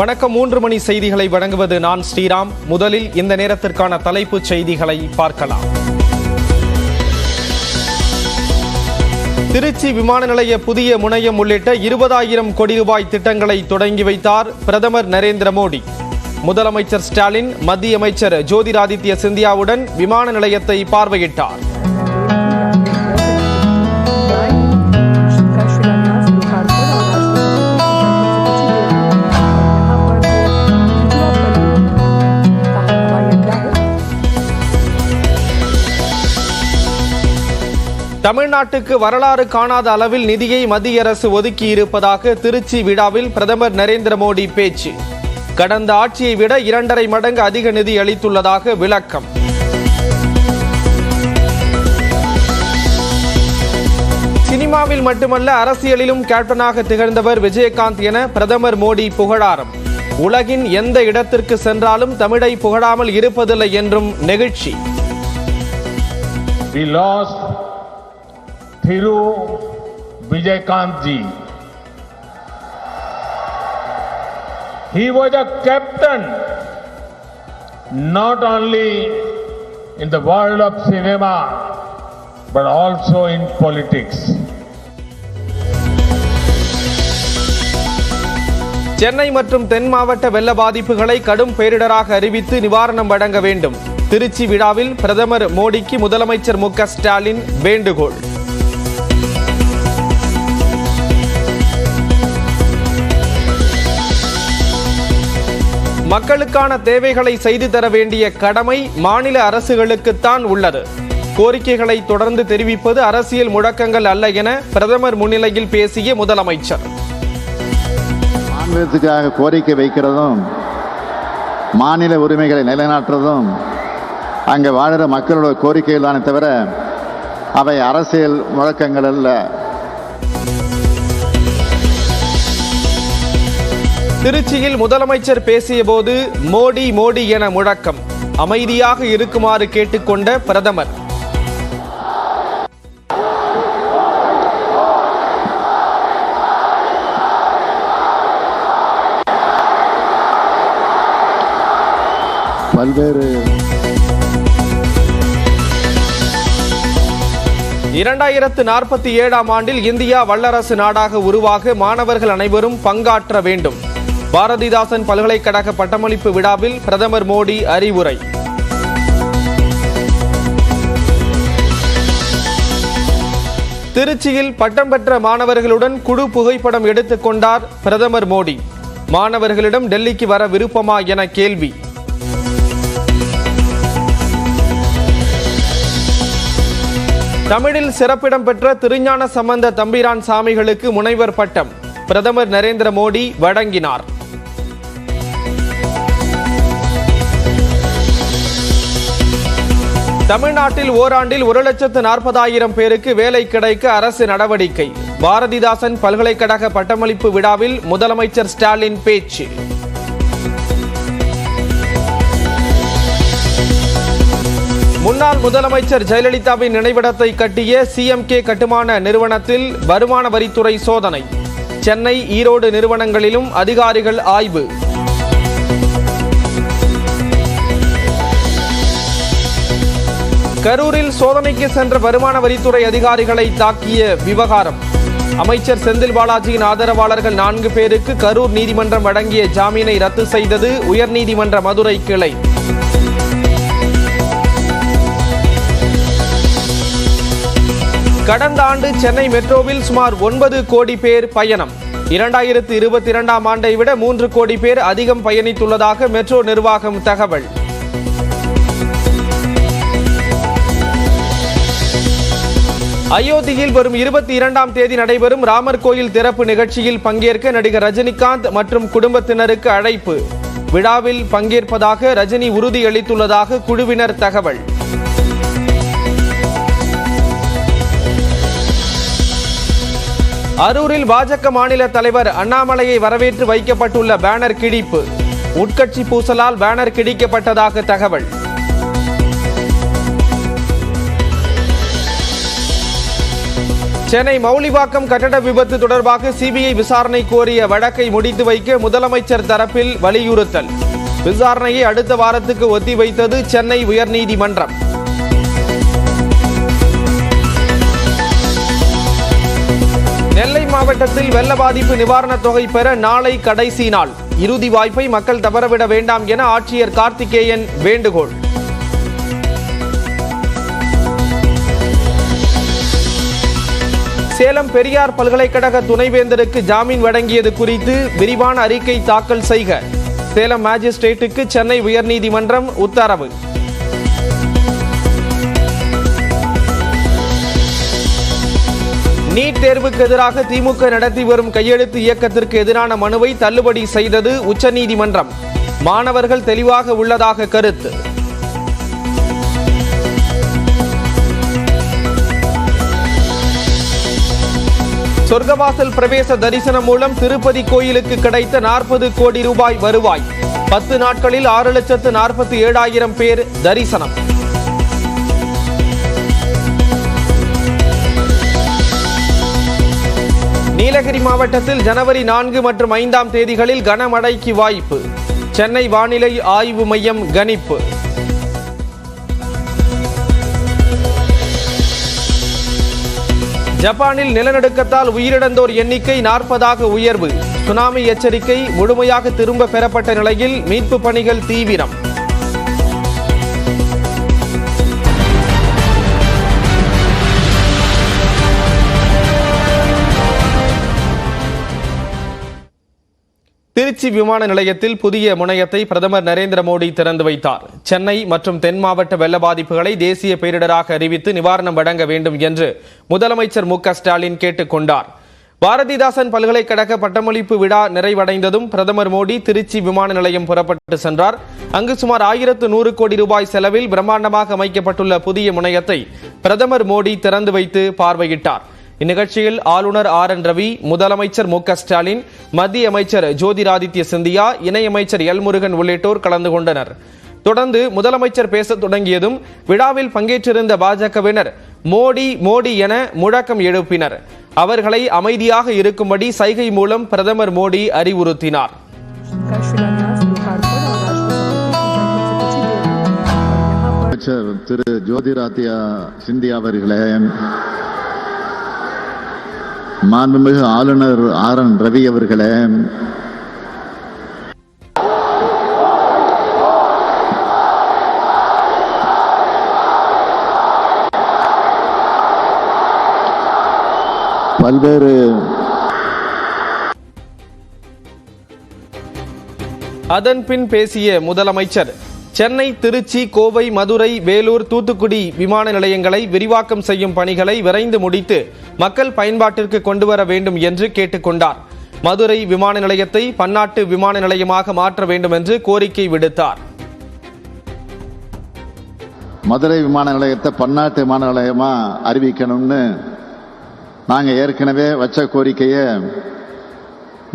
வணக்கம். 3 மணி செய்திகளை வழங்குவது நான் ஸ்ரீராம். முதலில் இந்த நேரத்திற்கான தலைப்புச் செய்திகளை பார்க்கலாம். திருச்சி விமான நிலைய புதிய முனையம் உள்ளிட்ட 20,000 கோடி ரூபாய் திட்டங்களை தொடங்கி வைத்தார் பிரதமர் நரேந்திர மோடி. முதலமைச்சர் ஸ்டாலின் மத்திய அமைச்சர் ஜோதிராதித்ய சிந்தியாவுடன் விமான நிலையத்தை பார்வையிட்டார். தமிழ்நாட்டுக்கு வரலாறு காணாத அளவில் நிதியை மத்திய அரசு ஒதுக்கி இருப்பதாக திருச்சி விழாவில் பிரதமர் நரேந்திர மோடி பேச்சு. கடந்த ஆட்சியை விட 2.5 மடங்கு அதிக நிதி அளித்துள்ளதாக விளக்கம். சினிமாவில் மட்டுமல்ல, அரசியலிலும் கேப்டனாக திகழ்ந்தவர் விஜயகாந்த் என பிரதமர் மோடி புகழாரம். உலகின் எந்த இடத்திற்கு சென்றாலும் தமிழை புகழாமல் இருப்பதில்லை என்றும் நெகிழ்ச்சி. Thiru Vijaykanth ji. He was a captain not only in the world of cinema but also in politics. Chennai மற்றும் தென் மாவட்ட வெள்ள பாதிப்புகளை கடும் பேரிடராக அறிவித்து நிவாரணம் வழங்க வேண்டும். திருச்சி விழாவில் பிரதமர் மோடிக்கு முதலமைச்சர் மு.க. ஸ்டாலின் வேண்டுகோள். மக்களுக்கான தேவைகளை செய்து தர வேண்டிய கடமை மாநில அரசுகளுக்குத்தான் உள்ளது. கோரிக்கைகளை தொடர்ந்து தெரிவிப்பது அரசியல் முழக்கங்கள் அல்ல என பிரதமர் முன்னிலையில் பேசிய முதலமைச்சர். மாநிலத்துக்காக கோரிக்கை வைக்கிறதும் மாநில உரிமைகளை நிலைநாட்டுறதும் அங்கே வாழ்கிற மக்களோட கோரிக்கைகள் தானே தவிர அவை அரசியல் முழக்கங்கள் அல்ல. திருச்சியில் முதலமைச்சர் பேசிய போது மோடி மோடி என முழக்கம். அமைதியாக இருக்குமாறு கேட்டுக்கொண்ட பிரதமர். பல்வேறு 2047ஆம் ஆண்டில் இந்தியா வல்லரசு நாடாக உருவாக மாணவர்கள் அனைவரும் பங்காற்ற வேண்டும். பாரதிதாசன் பல்கலைக்கழக பட்டமளிப்பு விழாவில் பிரதமர் மோடி அறிவுரை. திருச்சியில் பட்டம் பெற்ற மாணவர்களுடன் குழு புகைப்படம் எடுத்துக் கொண்டார் பிரதமர் மோடி. மாணவர்களிடம் டெல்லிக்கு வர விருப்பமா என கேள்வி. தமிழில் சிறப்பிடம் பெற்ற திருஞான சம்பந்த தம்பிரான் சாமிகளுக்கு முனைவர் பட்டம் பிரதமர் நரேந்திர மோடி வழங்கினார். தமிழ்நாட்டில் ஓராண்டில் 1,40,000 பேருக்கு வேலை கிடைக்க அரசு நடவடிக்கை. பாரதிதாசன் பல்கலைக்கழக பட்டமளிப்பு விழாவில் முதலமைச்சர் ஸ்டாலின் பேச்சு. முன்னாள் முதலமைச்சர் ஜெயலலிதாவின் நினைவிடத்தை கட்டிய CMK கட்டுமான நிறுவனத்தில் வருமான வரித்துறை சோதனை. சென்னை, ஈரோடு நிறுவனங்களிலும் அதிகாரிகள் ஆய்வு. கரூரில் சோதனைக்கு சென்ற வருமான வரித்துறை அதிகாரிகளை தாக்கிய விவகாரம். அமைச்சர் செந்தில் பாலாஜியின் ஆதரவாளர்கள் 4 பேருக்கு கரூர் நீதிமன்றம் வழங்கிய ஜாமீனை ரத்து செய்தது உயர்நீதிமன்ற மதுரை கிளை. கடந்த ஆண்டு சென்னை மெட்ரோவில் சுமார் 9 கோடி பேர் பயணம். 2022ஆம் ஆண்டை விட 3 கோடி பேர் அதிகம் பயணித்துள்ளதாக மெட்ரோ நிர்வாகம் தகவல். அயோத்தியில் வரும் 22ஆம் தேதி நடைபெறும் ராமர் கோயில் திறப்பு நிகழ்ச்சியில் பங்கேற்க நடிகர் ரஜினிகாந்த் மற்றும் குடும்பத்தினருக்கு அழைப்பு. விழாவில் பங்கேற்பதாக ரஜினி உறுதியளித்துள்ளதாக குழுவினர் தகவல். அரூரில் பாஜக மாநில தலைவர் அண்ணாமலையை வரவேற்று வைக்கப்பட்டுள்ள பேனர் கிழிப்பு. உட்கட்சி பூசலால் பேனர் கிழிக்கப்பட்டதாக தகவல். சென்னை மௌலிவாக்கம் கட்டட விபத்து தொடர்பாக சிபிஐ விசாரணை கோரிய வழக்கை முடித்து வைக்க முதலமைச்சர் தரப்பில் வலியுறுத்தல். விசாரணையை அடுத்த வாரத்துக்கு ஒத்திவைத்தது சென்னை உயர்நீதிமன்றம். நெல்லை மாவட்டத்தில் வெள்ள பாதிப்பு நிவாரணத் தொகை பெற நாளை கடைசி நாள். இறுதி வாய்ப்பை மக்கள் தவறவிட வேண்டாம் என ஆட்சியர் கார்த்திகேயன் வேண்டுகோள். சேலம் பெரியார் பல்கலைக்கழக துணைவேந்தருக்கு ஜாமீன் வழங்கியது குறித்து விரிவான அறிக்கை தாக்கல் செய்க. சேலம் மாஜிஸ்ட்ரேட்டுக்கு சென்னை உயர்நீதிமன்றம் உத்தரவு. நீட் தேர்வுக்கு எதிராக திமுக நடத்தி வரும் கையெழுத்து இயக்கத்திற்கு எதிரான மனுவை தள்ளுபடி செய்தது உச்சநீதிமன்றம். மாணவர்கள் தெளிவாக உள்ளதாக கருத்து. சொர்க்கவாசல் பிரவேச தரிசனம் மூலம் திருப்பதி கோயிலுக்கு கிடைத்த 40 கோடி ரூபாய் வருவாய். 10 நாட்களில் 6,47,000 பேர் தரிசனம். நீலகிரி மாவட்டத்தில் ஜனவரி 4 மற்றும் 5ஆம் தேதிகளில் கனமழைக்கு வாய்ப்பு. சென்னை வானிலை ஆய்வு மையம் கணிப்பு. ஜப்பானில் நிலநடுக்கத்தால் உயிரிழந்தோர் எண்ணிக்கை 40ஆக உயர்வு. சுனாமி எச்சரிக்கை முழுமையாக திரும்ப பெறப்பட்ட நிலையில் மீட்பு பணிகள் தீவிரம். திருச்சி விமான நிலையத்தில் புதிய முனையத்தை பிரதமர் நரேந்திர மோடி திறந்து வைத்தார். சென்னை மற்றும் தென் மாவட்ட வெள்ள பாதிப்புகளை தேசிய பேரிடராக அறிவித்து நிவாரணம் வழங்க வேண்டும் என்று முதலமைச்சர் மு.க.ஸ்டாலின் கேட்டுக் கொண்டார். பாரதிதாசன் பல்கலைக்கழக பட்டமளிப்பு விழா நிறைவடைந்ததும் பிரதமர் மோடி திருச்சி விமான நிலையம் புறப்பட்டு சென்றார். அங்கு சுமார் 1,100 கோடி ரூபாய் செலவில் பிரம்மாண்டமாக அமைக்கப்பட்டுள்ள புதிய முனையத்தை பிரதமர் மோடி திறந்து வைத்து பார்வையிட்டார். இந்நிகழ்ச்சியில் ஆளுநர் ஆர்.என். ரவி, முதலமைச்சர் மு.க.ஸ்டாலின், மத்திய அமைச்சர் ஜோதிராதித்ய சிந்தியா, இணையமைச்சர் எல். முருகன் உள்ளிட்டோர் கலந்து கொண்டனர். தொடர்ந்து முதலமைச்சர் பேசத் தொடங்கியதும் விழாவில் பங்கேற்றிருந்த பாஜகவினர் மோடி மோடி என முழக்கம் எழுப்பினர். அவர்களை அமைதியாக இருக்கும்படி சைகை மூலம் பிரதமர் மோடி அறிவுறுத்தினார். அமைச்சர் திரு ஜோதிராதித்ய சிந்தியா அவர்களே, மாண்புமிகு ஆளுநர் ஆர்.என். ரவி அவர்களே, பல்வேறு அதன் பின் பேசிய முதலமைச்சர் சென்னை, திருச்சி, கோவை, மதுரை, வேலூர், தூத்துக்குடி விமான நிலையங்களை விரிவாக்கம் செய்யும் பணிகளை விரைந்து முடித்து மக்கள் பயன்பாட்டிற்கு கொண்டு வர வேண்டும் என்று கேட்டுக்கொண்டார். மதுரை விமான நிலையத்தை பன்னாட்டு விமான நிலையமாக மாற்ற வேண்டும் என்று கோரிக்கை விடுத்தார். மதுரை விமான நிலையத்தை பன்னாட்டு விமான நிலையமா அறிவிக்கணும்னு நாங்கள் ஏற்கனவே வச்ச கோரிக்கையை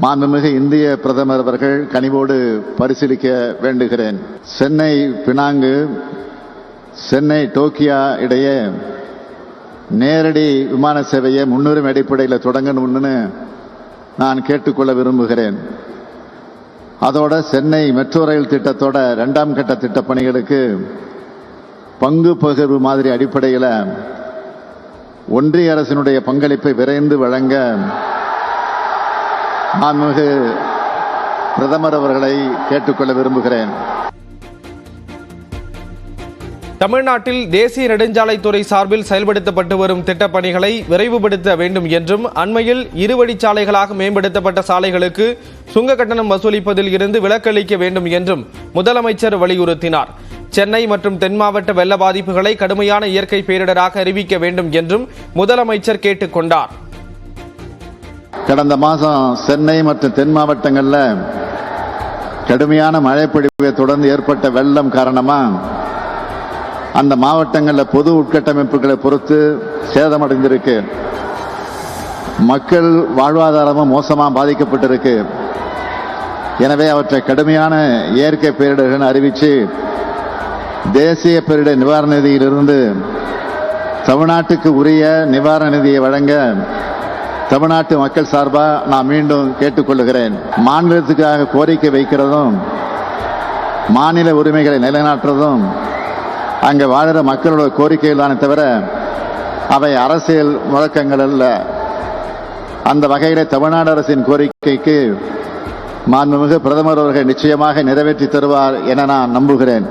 மாண்புமிகு இந்திய பிரதமர் அவர்கள் கனிவோடு பரிசீலிக்க வேண்டுகிறேன். சென்னை பினாங்கு, சென்னை டோக்கியா இடையே நேரடி விமான சேவையை முன்னுரிமை அடிப்படையில் தொடங்கணும்னு நான் கேட்டுக்கொள்ள விரும்புகிறேன். அதோட சென்னை மெட்ரோ ரயில் திட்டத்தோட 2ஆம் கட்ட திட்டப் பணிகளுக்கு பங்கு பகிர்வு மாதிரி அடிப்படையில் ஒன்றிய அரசினுடைய பங்களிப்பை விரைந்து வழங்க மாண்புமிகு பிரதமர் அவர்களை கேட்டுக்கொள்ள விரும்புகிறேன். தமிழ்நாட்டில் தேசிய நெடுஞ்சாலைத்துறை சார்பில் செயல்படுத்தப்பட்டு வரும் திட்டப்பணிகளை விரைவுபடுத்த வேண்டும் என்றும், அண்மையில் இருவழிச்சாலைகளாக மேம்படுத்தப்பட்ட சாலைகளுக்கு சுங்க கட்டணம் வசூலிப்பதில் இருந்து விலக்களிக்க வேண்டும் என்றும் முதலமைச்சர் வலியுறுத்தினார். சென்னை மற்றும் தென் மாவட்ட வெள்ள பாதிப்புகளை கடுமையான இயற்கை பேரிடராக அறிவிக்க வேண்டும் என்றும் முதலமைச்சர் கேட்டுக் கொண்டார். கடந்த மாதம் சென்னை மற்றும் தென் மாவட்டங்களில் கடுமையான மழைப்பொழிவை தொடர்ந்து ஏற்பட்ட வெள்ளம் காரணமாக அந்த மாவட்டங்களில் பொது உட்கட்டமைப்புகளை பொறுத்து சேதமடைந்திருக்கு. மக்கள் வாழ்வாதாரமும் மோசமாக பாதிக்கப்பட்டிருக்கு. எனவே அவற்றை கடுமையான இயற்கை பேரிடர்கள் அறிவித்து தேசிய பேரிடர் நிவாரண நிதியிலிருந்து தமிழ்நாட்டுக்கு உரிய நிவாரண நிதியை வழங்க தமிழ்நாட்டு மக்கள் சார்பாக நான் மீண்டும் கேட்டுக்கொள்கிறேன். மாநிலத்துக்காக கோரிக்கை வைக்கிறதும் மாநில உரிமைகளை நிலைநாட்டுறதும் அங்கே வாழ்கிற மக்களோட கோரிக்கைகள் தானே தவிர அவை அரசியல் முழக்கங்கள் அல்ல. அந்த வகையில் தமிழ்நாடு அரசின் கோரிக்கைக்கு மாண்புமிகு பிரதமர் அவர்கள் நிச்சயமாக நிறைவேற்றி தருவார் என நான் நம்புகிறேன்.